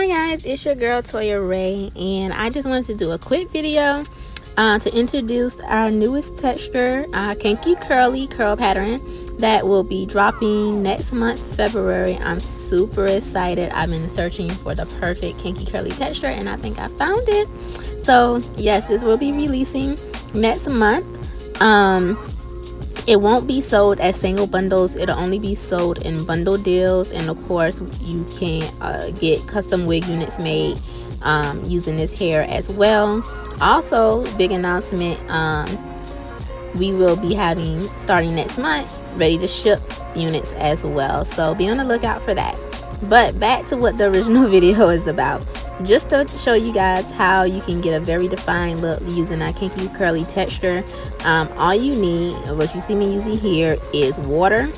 Hi guys, it's your girl Toya Ray, and I just wanted to do a quick video to introduce our newest texture, Kinky Curly Curl Pattern that will be dropping next month, February. I'm super excited. I've been searching for the perfect Kinky Curly texture and I think I found it. So yes, this will be releasing next month. It won't be sold as single bundles. It'll only be sold in bundle deals, and of course you can get custom wig units made using this hair as well. Also, big announcement, we will be having, starting next month, ready to ship units as well, so be on the lookout for that. But back to what the original video is about, just to show you guys how you can get a very defined look using our Kinky Curly texture. All you need, what you see me using here, is water,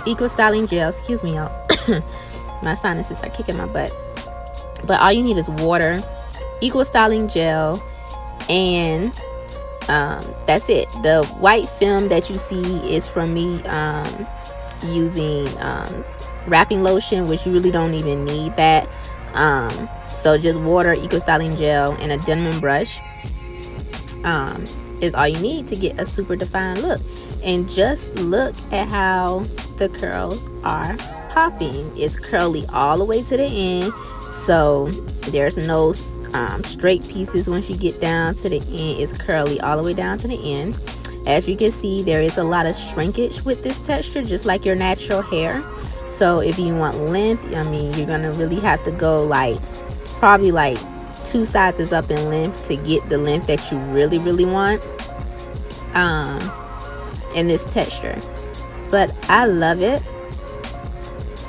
eco styling gel, excuse me y'all, my sinuses are kicking my butt, but all you need is water, eco styling gel, and that's it. The white film that you see is from me using wrapping lotion, which you really don't even need that. So just water, eco styling gel, and a denim brush is all you need to get a super defined look. And just look at how the curls are popping. It's curly all the way to the end, so there's no straight pieces. Once you get down to the end, it's curly all the way down to the end. As you can see, there is a lot of shrinkage with this texture, just like your natural hair. So if you want length, I mean, you're gonna really have to go like probably like 2 sizes up in length to get the length that you really want in this texture. But I love it.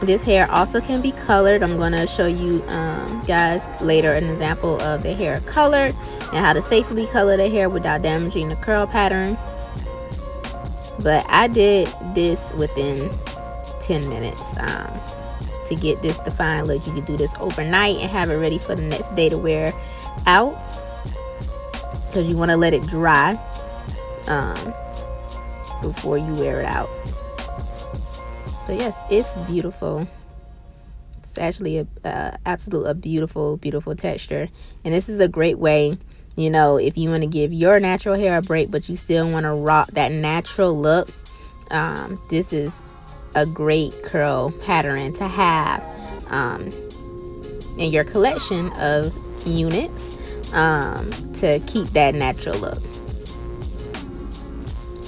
This hair also can be colored. I'm going to show you guys later an example of the hair colored and how to safely color the hair without damaging the curl pattern. But I did this within 10 minutes to get this defined look. You can do this overnight and have it ready for the next day to wear out, because you want to let it dry before you wear it out. So yes, it's beautiful. It's actually a beautiful texture, and this is a great way, you know, if you want to give your natural hair a break but you still want to rock that natural look. This is a great curl pattern to have in your collection of units to keep that natural look.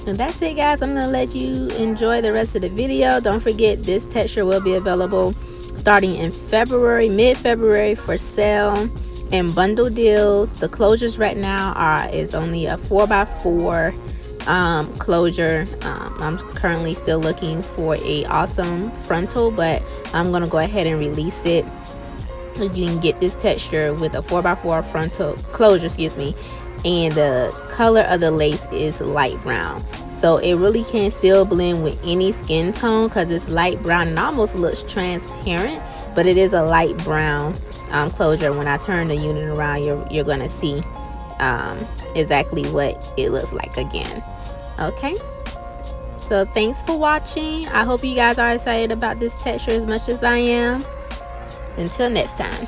And that's it guys, I'm gonna let you enjoy the rest of the video. Don't forget, this texture will be available starting in February, mid-February, for sale and bundle deals. The closures right now is only a 4x4 closure. I'm currently still looking for a awesome frontal, but I'm gonna go ahead and release it. You can get this texture with a 4x4 frontal closure, excuse me, and the color of the lace is light brown, so it really can still blend with any skin tone because it's light brown and almost looks transparent, but it is a light brown closure. When I turn the unit around, you're gonna see exactly what it looks like again. Okay, so thanks for watching. I hope you guys are excited about this texture as much as I am. Until next time.